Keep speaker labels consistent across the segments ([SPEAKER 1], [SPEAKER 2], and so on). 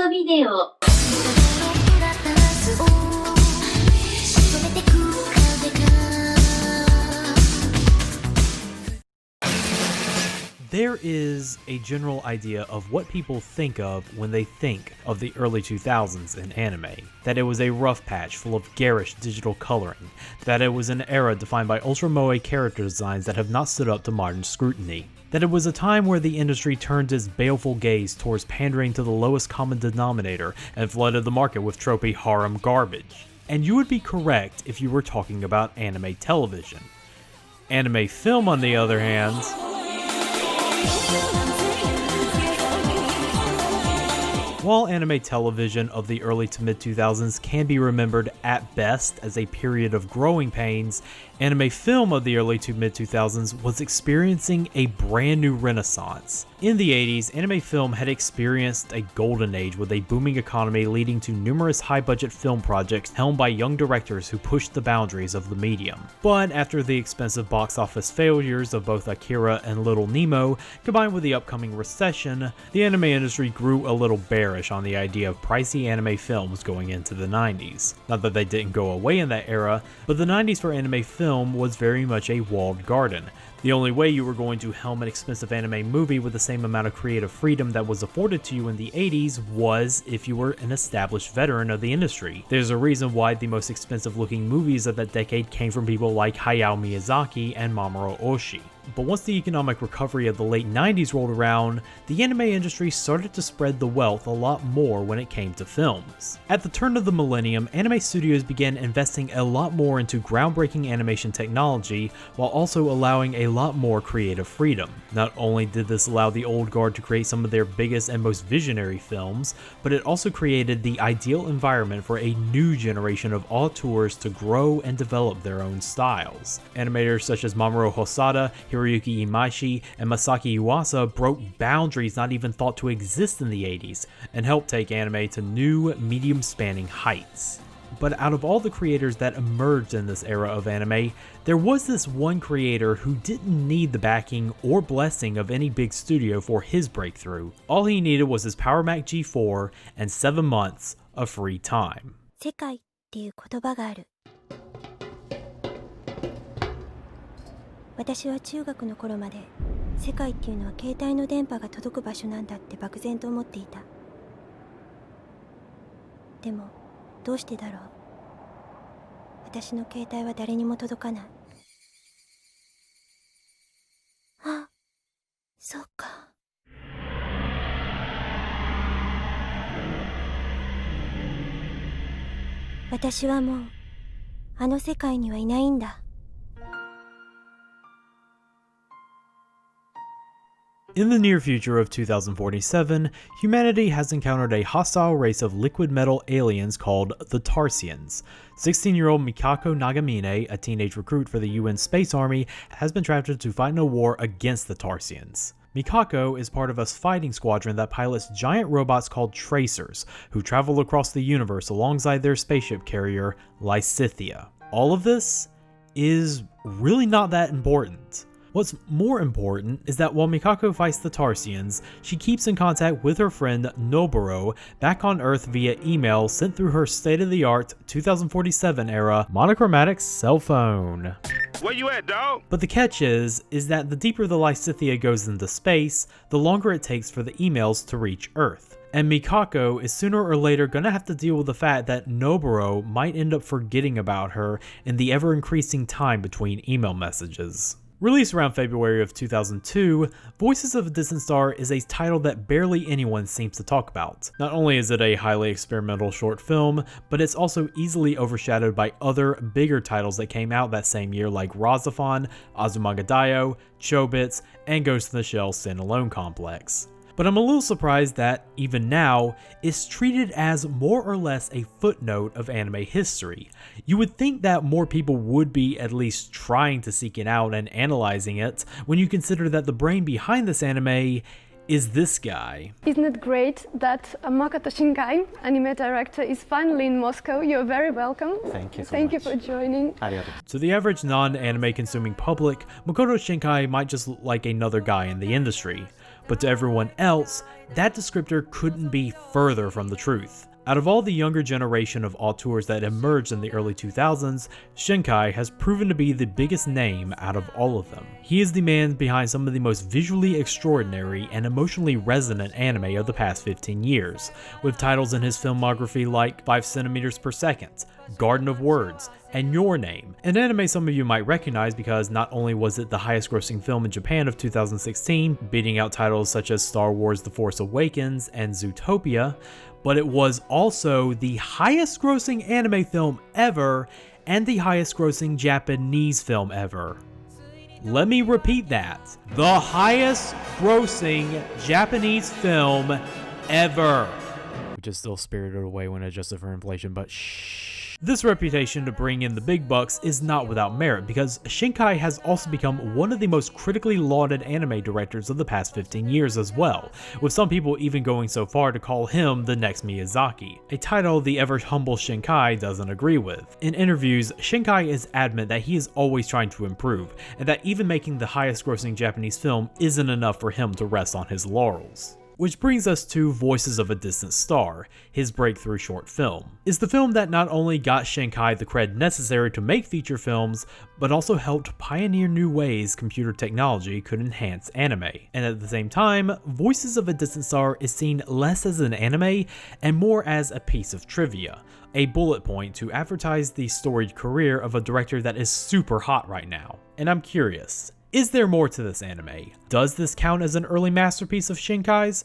[SPEAKER 1] トビデオ
[SPEAKER 2] There is a general idea of what people think of when they think of the early 2000s in anime. That it was a rough patch full of garish digital coloring. That it was an era defined by ultra-moe character designs that have not stood up to modern scrutiny. That it was a time where the industry turned its baleful gaze towards pandering to the lowest common denominator and flooded the market with tropey harem garbage. And you would be correct if you were talking about anime television. Anime film, on the other hand, while anime television of the early to mid-2000s can be remembered at best as a period of growing pains, anime film of the early to mid-2000s was experiencing a brand new renaissance. In the 80s, anime film had experienced a golden age with a booming economy leading to numerous high-budget film projects helmed by young directors who pushed the boundaries of the medium. But after the expensive box office failures of both Akira and Little Nemo, combined with the upcoming recession, the anime industry grew a little bearish on the idea of pricey anime films going into the 90s. Not that they didn't go away in that era, but the 90s for anime film was very much a walled garden. The only way you were going to helm an expensive anime movie with the same amount of creative freedom that was afforded to you in the 80s was if you were an established veteran of the industry. There's a reason why the most expensive looking movies of that decade came from people like Hayao Miyazaki and Mamoru Oshii. But once the economic recovery of the late 90s rolled around, the anime industry started to spread the wealth a lot more when it came to films. At the turn of the millennium, anime studios began investing a lot more into groundbreaking animation technology while also allowing a lot more creative freedom. Not only did this allow the old guard to create some of their biggest and most visionary films, but it also created the ideal environment for a new generation of auteurs to grow and develop their own styles. Animators such as Mamoru Hosoda, Hiroyuki Imaishi, and Masaki Yuasa broke boundaries not even thought to exist in the 80s, and helped take anime to new, medium-spanning heights. But out of all the creators that emerged in this era of anime, there was this one creator who didn't need the backing or blessing of any big studio for his breakthrough. All he needed was his Power Mac G4 and 7 months of free time.
[SPEAKER 3] 世界っていう言葉がある。私は中学の頃まで世界っていうのは携帯の電波が届く場所なんだって漠然と思っていた。でもどうしてだろう。私の携帯は誰にも届かない。あ、そうか。私はもうあの世界にはいないんだ。
[SPEAKER 2] In the near future of 2047, humanity has encountered a hostile race of liquid metal aliens called the Tarsians. 16-year-old Mikako Nagamine, a teenage recruit for the UN Space Army, has been drafted to fight in a war against the Tarsians. Mikako is part of a fighting squadron that pilots giant robots called Tracers, who travel across the universe alongside their spaceship carrier, Lysithia. All of this is really not that important. What's more important is that while Mikako fights the Tarsians, she keeps in contact with her friend Noburo back on Earth via email sent through her state-of-the-art 2047 era monochromatic cell phone.
[SPEAKER 4] Where you at, dog?
[SPEAKER 2] But the catch is that the deeper the Lysithia goes into space, the longer it takes for the emails to reach Earth. And Mikako is sooner or later gonna have to deal with the fact that Noburo might end up forgetting about her in the ever-increasing time between email messages. Released around February of 2002, Voices of a Distant Star is a title that barely anyone seems to talk about. Not only is it a highly experimental short film, but it's also easily overshadowed by other, bigger titles that came out that same year like Razafon, Azumanga Daioh, Chobits, and Ghost in the Shell Standalone Complex. But I'm a little surprised that, even now, it's treated as more or less a footnote of anime history. You would think that more people would be at least trying to seek it out and analyzing it, when you consider that the brain behind this anime is this guy.
[SPEAKER 5] Isn't it great that Makoto Shinkai, anime director, is finally in Moscow? You're very welcome.
[SPEAKER 6] Thank you so
[SPEAKER 5] Thank
[SPEAKER 6] much.
[SPEAKER 5] you for joining.
[SPEAKER 6] Arigato.
[SPEAKER 2] To the average non-anime consuming public, Makoto Shinkai might just look like another guy in the industry. But to everyone else, that descriptor couldn't be further from the truth. Out of all the younger generation of auteurs that emerged in the early 2000s, Shinkai has proven to be the biggest name out of all of them. He is the man behind some of the most visually extraordinary and emotionally resonant anime of the past 15 years, with titles in his filmography like 5 centimeters per second, Garden of Words, and Your Name, an anime some of you might recognize because not only was it the highest grossing film in Japan of 2016, beating out titles such as Star Wars The Force Awakens and Zootopia, but it was also the highest grossing anime film ever and the highest grossing Japanese film ever. Let me repeat that. The highest grossing Japanese film ever. Which is still spirited away when adjusted for inflation, but shh. This reputation to bring in the big bucks is not without merit because Shinkai has also become one of the most critically lauded anime directors of the past 15 years as well, with some people even going so far to call him the next Miyazaki, a title the ever humble Shinkai doesn't agree with. In interviews, Shinkai is adamant that he is always trying to improve, and that even making the highest grossing Japanese film isn't enough for him to rest on his laurels. Which brings us to Voices of a Distant Star, his breakthrough short film. It's the film that not only got Shinkai the cred necessary to make feature films, but also helped pioneer new ways computer technology could enhance anime. And at the same time, Voices of a Distant Star is seen less as an anime and more as a piece of trivia, a bullet point to advertise the storied career of a director that is super hot right now. And I'm curious, is there more to this anime? Does this count as an early masterpiece of Shinkai's?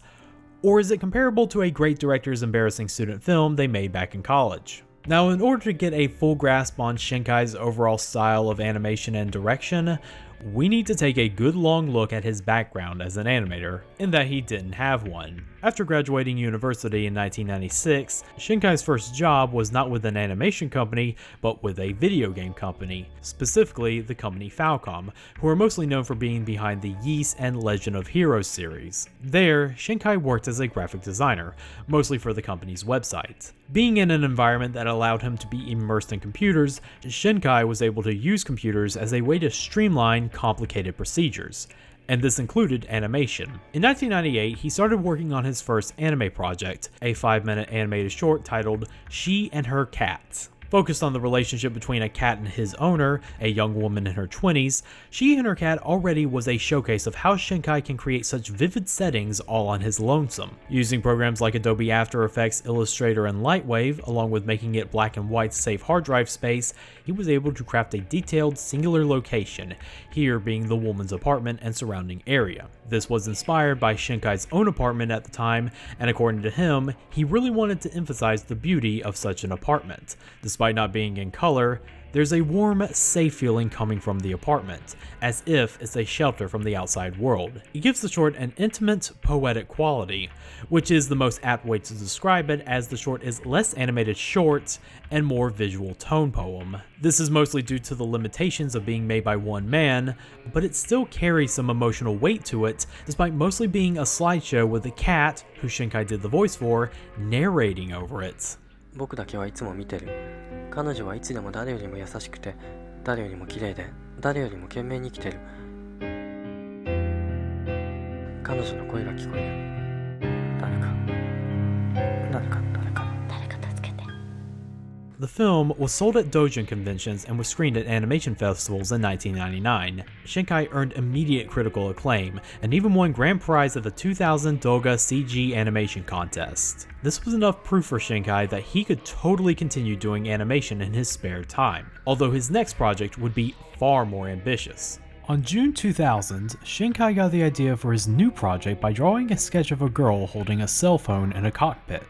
[SPEAKER 2] Or is it comparable to a great director's embarrassing student film they made back in college? Now, in order to get a full grasp on Shinkai's overall style of animation and direction, we need to take a good long look at his background as an animator, in that he didn't have one. After graduating university in 1996, Shinkai's first job was not with an animation company, but with a video game company, specifically the company Falcom, who are mostly known for being behind the Ys and Legend of Heroes series. There, Shinkai worked as a graphic designer, mostly for the company's website. Being in an environment that allowed him to be immersed in computers, Shinkai was able to use computers as a way to streamline complicated procedures, and this included animation. In 1998, he started working on his first anime project, a 5-minute animated short titled She and Her Cat. Focused on the relationship between a cat and his owner, a young woman in her 20s, She and Her Cat already was a showcase of how Shinkai can create such vivid settings all on his lonesome. Using programs like Adobe After Effects, Illustrator, and Lightwave, along with making it black and white safe hard drive space, he was able to craft a detailed singular location, here being the woman's apartment and surrounding area. This was inspired by Shinkai's own apartment at the time, and according to him, he really wanted to emphasize the beauty of such an apartment. Despite not being in color, there's a warm, safe feeling coming from the apartment, as if it's a shelter from the outside world. It gives the short an intimate, poetic quality, which is the most apt way to describe it, as the short is less animated short and more visual tone poem. This is mostly due to the limitations of being made by one man, but it still carries some emotional weight to it, despite mostly being a slideshow with a cat, who Shinkai did the voice for, narrating over it.
[SPEAKER 1] 僕だけはいつも見てる。彼女はいつでも誰よりも優しくて、誰よりも綺麗で、誰よりも懸命に生きてる。彼女の声が聞こえる。誰か。
[SPEAKER 2] The film was sold at doujin conventions and was screened at animation festivals in 1999. Shinkai earned immediate critical acclaim and even won grand prize at the 2000 Doga CG animation contest. This was enough proof for Shinkai that he could totally continue doing animation in his spare time, although his next project would be far more ambitious. On June 2000, Shinkai got the idea for his new project by drawing a sketch of a girl holding a cell phone in a cockpit.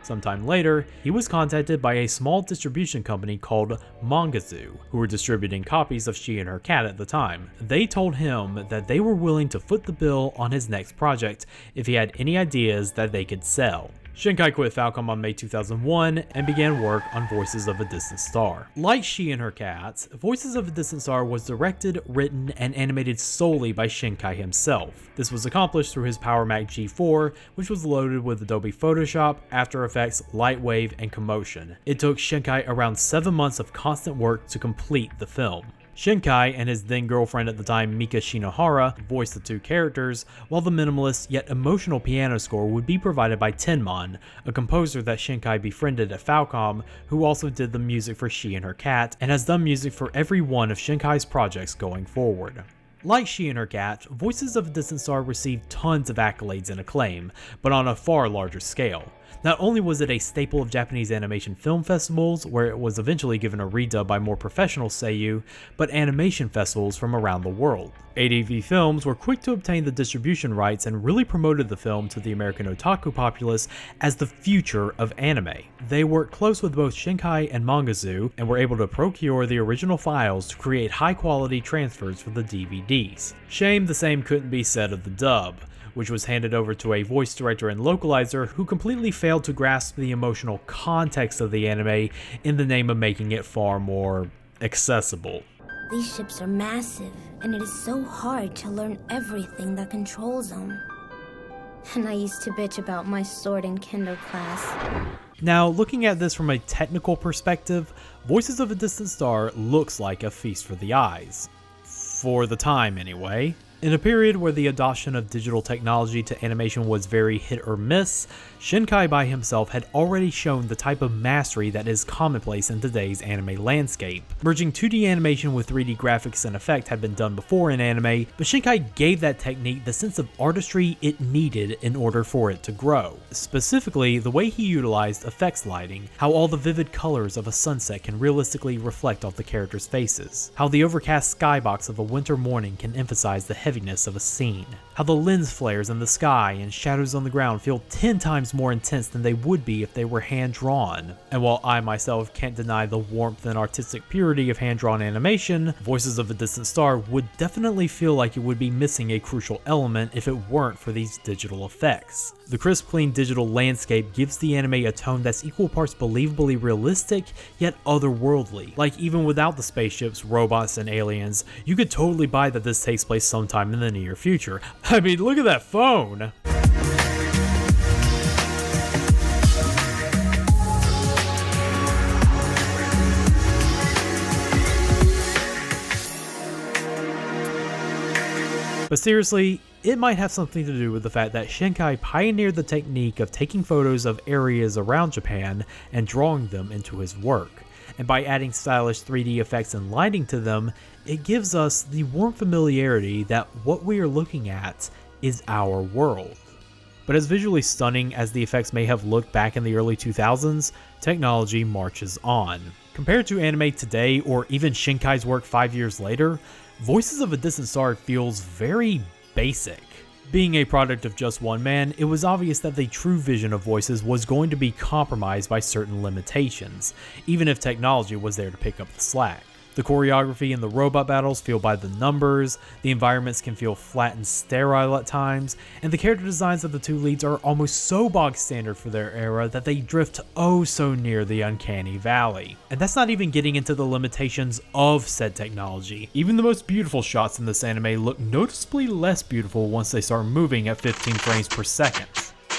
[SPEAKER 2] Sometime later, he was contacted by a small distribution company called Mangazoo, who were distributing copies of She and Her Cat at the time. They told him that they were willing to foot the bill on his next project if he had any ideas that they could sell. Shinkai quit Falcom on May 2001 and began work on Voices of a Distant Star. Like She and Her Cat, Voices of a Distant Star was directed, written, and animated solely by Shinkai himself. This was accomplished through his Power Mac G4, which was loaded with Adobe Photoshop, After Effects, Lightwave, and Commotion. It took Shinkai around 7 months of constant work to complete the film. Shinkai and his then girlfriend at the time, Mika Shinohara, voiced the two characters, while the minimalist yet emotional piano score would be provided by Tenmon, a composer that Shinkai befriended at Falcom, who also did the music for She and Her Cat, and has done music for every one of Shinkai's projects going forward. Like She and Her Cat, Voices of a Distant Star received tons of accolades and acclaim, but on a far larger scale. Not only was it a staple of Japanese animation film festivals, where it was eventually given a redub by more professional seiyuu, but animation festivals from around the world. ADV Films were quick to obtain the distribution rights and really promoted the film to the American otaku populace as the future of anime. They worked close with both Shinkai and Mangazoo, and were able to procure the original files to create high-quality transfers for the DVDs. Shame the same couldn't be said of the dub, which was handed over to a voice director and localizer who completely failed to grasp the emotional context of the anime in the name of making it far more accessible.
[SPEAKER 4] These ships are massive, and it is so hard to learn everything that controls them. And I used to bitch about my sword in kinder class.
[SPEAKER 2] Now, looking at this from a technical perspective, Voices of a Distant Star looks like a feast for the eyes. For the time, anyway. In a period where the adoption of digital technology to animation was very hit or miss, Shinkai by himself had already shown the type of mastery that is commonplace in today's anime landscape. Merging 2D animation with 3D graphics and effect had been done before in anime, but Shinkai gave that technique the sense of artistry it needed in order for it to grow. Specifically, the way he utilized effects lighting, how all the vivid colors of a sunset can realistically reflect off the characters' faces, how the overcast skybox of a winter morning can emphasize the heaviness of a scene, how the lens flares in the sky and shadows on the ground feel 10 times more intense than they would be if they were hand-drawn. And while I myself can't deny the warmth and artistic purity of hand-drawn animation, Voices of a Distant Star would definitely feel like it would be missing a crucial element if it weren't for these digital effects. The crisp, clean digital landscape gives the anime a tone that's equal parts believably realistic, yet otherworldly. Like, even without the spaceships, robots, and aliens, you could totally buy that this takes place sometime in the near future. I mean, look at that phone! But seriously, it might have something to do with the fact that Shinkai pioneered the technique of taking photos of areas around Japan and drawing them into his work. And by adding stylish 3D effects and lighting to them, it gives us the warm familiarity that what we are looking at is our world. But as visually stunning as the effects may have looked back in the early 2000s, technology marches on. Compared to anime today, or even Shinkai's work 5 years later, Voices of a Distant Star feels very basic. Being a product of just one man, it was obvious that the true vision of Voices was going to be compromised by certain limitations, even if technology was there to pick up the slack. The choreography and the robot battles feel by the numbers, the environments can feel flat and sterile at times, and the character designs of the two leads are almost so bog standard for their era that they drift oh so near the uncanny valley. And that's not even getting into the limitations of said technology. Even the most beautiful shots in this anime look noticeably less beautiful once they start moving at 15 frames per second.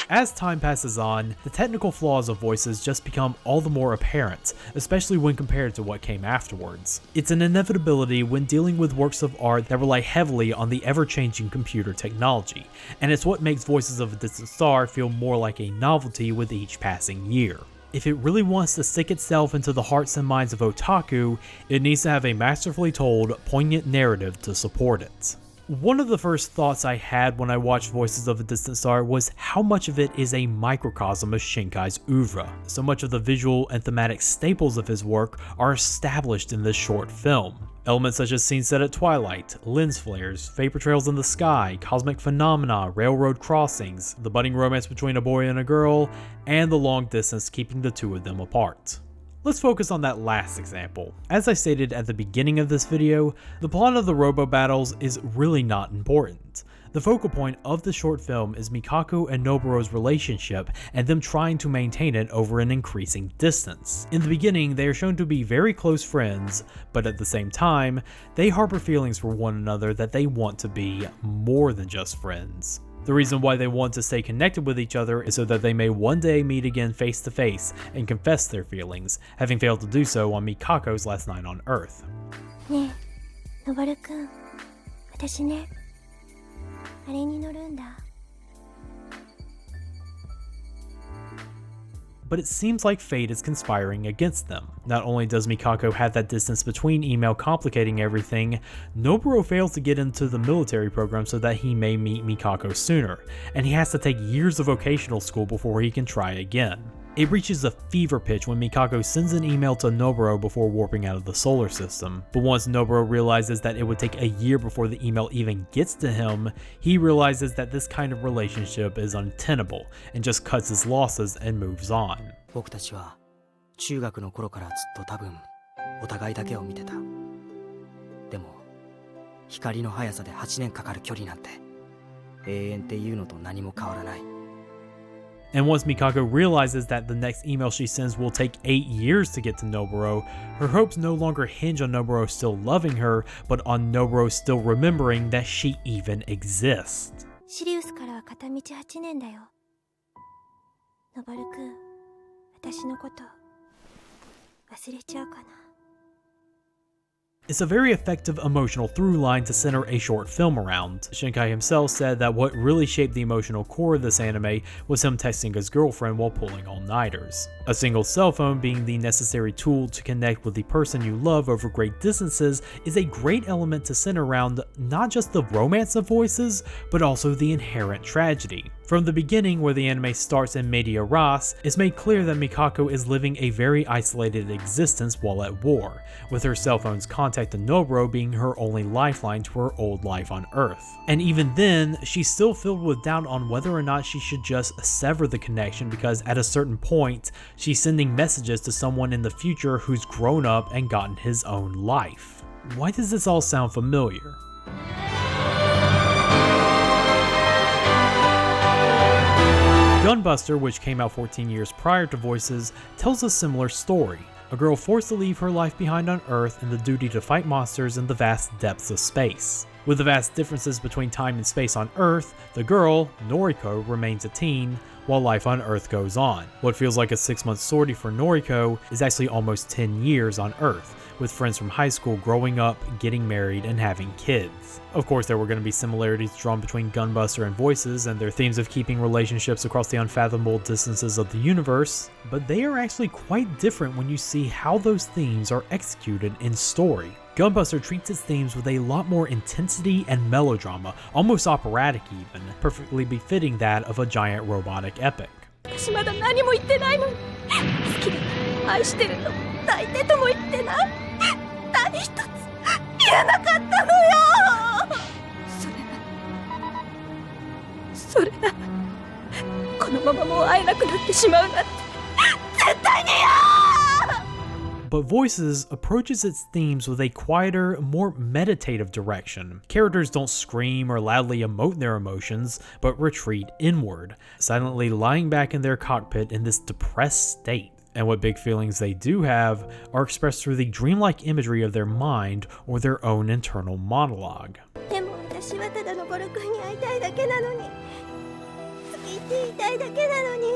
[SPEAKER 2] As time passes on, the technical flaws of Voices just become all the more apparent, especially when compared to what came afterwards. It's an inevitability when dealing with works of art that rely heavily on the ever-changing computer technology, and it's what makes Voices of a Distant Star feel more like a novelty with each passing year. If it really wants to stick itself into the hearts and minds of otaku, it needs to have a masterfully told, poignant narrative to support it. One of the first thoughts I had when I watched Voices of a Distant Star was how much of it is a microcosm of Shinkai's oeuvre. So much of the visual and thematic staples of his work are established in this short film. Elements such as scenes set at twilight, lens flares, vapor trails in the sky, cosmic phenomena, railroad crossings, the budding romance between a boy and a girl, and the long distance keeping the two of them apart. Let's focus on that last example. As I stated at the beginning of this video, the plot of the robo battles is really not important. The focal point of the short film is Mikako and Noburo's relationship and them trying to maintain it over an increasing distance. In the beginning, they are shown to be very close friends, but at the same time, they harbor feelings for one another that they want to be more than just friends. The reason why they want to stay connected with each other is so that they may one day meet again face to face and confess their feelings, having failed to do so on Mikako's last night on Earth.
[SPEAKER 3] ねえのぼるくん、私ね、あれに乗るんだ。
[SPEAKER 2] But it seems like fate is conspiring against them. Not only does Mikako have that distance between email complicating everything, Noburo fails to get into the military program so that he may meet Mikako sooner, and he has to take years of vocational school before he can try again. It reaches a fever pitch when Mikako sends an email to Noburo before warping out of the solar system. But once Noburo realizes that it would take a year before the email even gets to him, he realizes that this kind of relationship is untenable and just cuts his losses and moves on.
[SPEAKER 6] 僕たちは中学の頃からずっと多分お互いだけを見てた。でも光の速さで8年かかる距離なんて永遠っていうのと何も変わらない。
[SPEAKER 2] And once Mikako realizes that the next email she sends will take 8 years to get to Noburo, her hopes no longer hinge on Noburo still loving her, but on Noburo still remembering that she even exists.
[SPEAKER 3] シリウスからは片道8年だよ。のぼるくん、私のこと忘れちゃうかな。
[SPEAKER 2] It's a very effective emotional through line to center a short film around. Shinkai himself said that what really shaped the emotional core of this anime was him texting his girlfriend while pulling all-nighters. A single cell phone being the necessary tool to connect with the person you love over great distances is a great element to center around not just the romance of voices, but also the inherent tragedy. From the beginning, where the anime starts in media res, it's made clear that Mikako is living a very isolated existence while at war, with her cell phone's contact to Noburo being her only lifeline to her old life on Earth. And even then, she's still filled with doubt on whether or not she should just sever the connection, because at a certain point, she's sending messages to someone in the future who's grown up and gotten his own life. Why does this all sound familiar? Gunbuster, which came out 14 years prior to Voices, tells a similar story. A girl forced to leave her life behind on Earth and the duty to fight monsters in the vast depths of space. With the vast differences between time and space on Earth, the girl, Noriko, remains a teen, while life on Earth goes on. What feels like a 6-month sortie for Noriko is actually almost 10 years on Earth, with friends from high school growing up, getting married, and having kids. Of course, there were going to be similarities drawn between Gunbuster and Voices and their themes of keeping relationships across the unfathomable distances of the universe, but they are actually quite different when you see how those themes are executed in story. Gunbuster treats its themes with a lot more intensity and melodrama, almost operatic even, perfectly befitting that of a giant robotic epic.
[SPEAKER 3] 私まだ何も言ってないのに。好きだ、愛してると、抱いてとも言ってない。何一つ言えなかったのよ。それな、このままもう会えなくなってしまうなんて絶対に嫌。
[SPEAKER 2] But Voices approaches its themes with a quieter, more meditative direction. Characters don't scream or loudly emote their emotions, but retreat inward, silently lying back in their cockpit in this depressed state. And what big feelings they do have are expressed through the dreamlike imagery of their mind or their own internal monologue.
[SPEAKER 3] でも私はただのボル君に会いたいだけなのに、好きって言いたいだけなのに。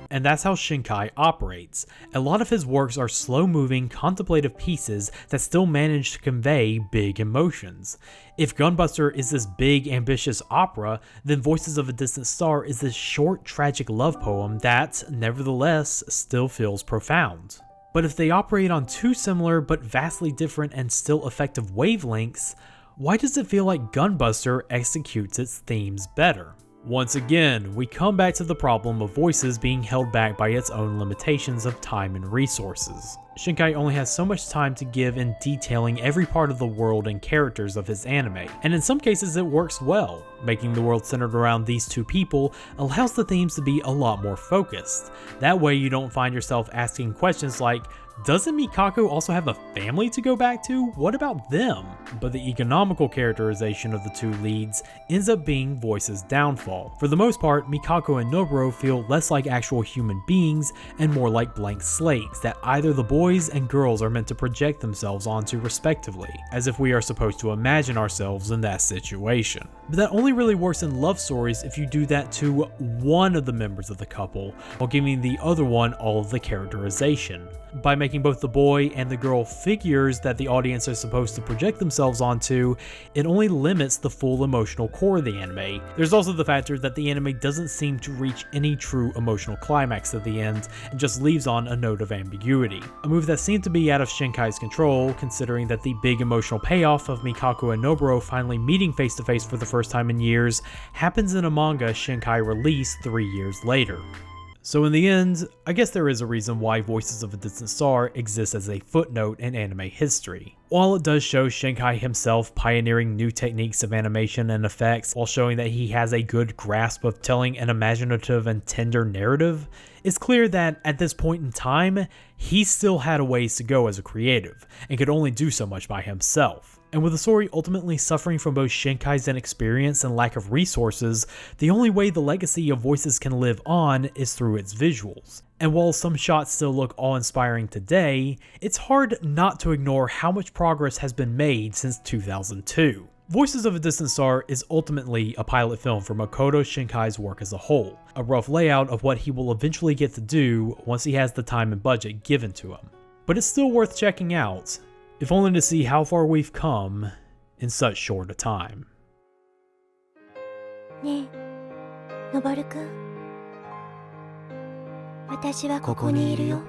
[SPEAKER 2] And that's how Shinkai operates. A lot of his works are slow-moving, contemplative pieces that still manage to convey big emotions. If Gunbuster is this big, ambitious opera, then Voices of a Distant Star is this short, tragic love poem that, nevertheless, still feels profound. But if they operate on two similar but vastly different and still effective wavelengths, why does it feel like Gunbuster executes its themes better? Once again, we come back to the problem of Voices being held back by its own limitations of time and resources. Shinkai only has so much time to give in detailing every part of the world and characters of his anime, and in some cases it works well. Making the world centered around these two people allows the themes to be a lot more focused. That way you don't find yourself asking questions like, Doesn't Mikako also have a family to go back to? What about them? But the economical characterization of the two leads ends up being Voice's downfall. For the most part, Mikako and Noburo feel less like actual human beings and more like blank slates that either the boys and girls are meant to project themselves onto respectively, as if we are supposed to imagine ourselves in that situation. But that only really works in love stories if you do that to one of the members of the couple, while giving the other one all of the characterization. By making both the boy and the girl figures that the audience are supposed to project themselves onto, it only limits the full emotional core of the anime. There's also the factor that the anime doesn't seem to reach any true emotional climax at the end, and just leaves on a note of ambiguity. A move that seemed to be out of Shinkai's control, considering that the big emotional payoff of Mikako and Noburo finally meeting face to face for the first time in years happens in a manga Shinkai released 3 years later. So in the end, I guess there is a reason why Voices of a Distant Star exists as a footnote in anime history. While it does show Shinkai himself pioneering new techniques of animation and effects while showing that he has a good grasp of telling an imaginative and tender narrative, it's clear that at this point in time, he still had a ways to go as a creative, and could only do so much by himself. And with the story ultimately suffering from both Shinkai's inexperience and lack of resources, the only way the legacy of Voices can live on is through its visuals. And while some shots still look awe-inspiring today, it's hard not to ignore how much progress has been made since 2002. Voices of a Distant Star is ultimately a pilot film for Makoto Shinkai's work as a whole, a rough layout of what he will eventually get to do once he has the time and budget given to him. But it's still worth checking out, if only to see how far we've come in such short a time.
[SPEAKER 4] ねえ、のぼるくん。私はここにいるよ。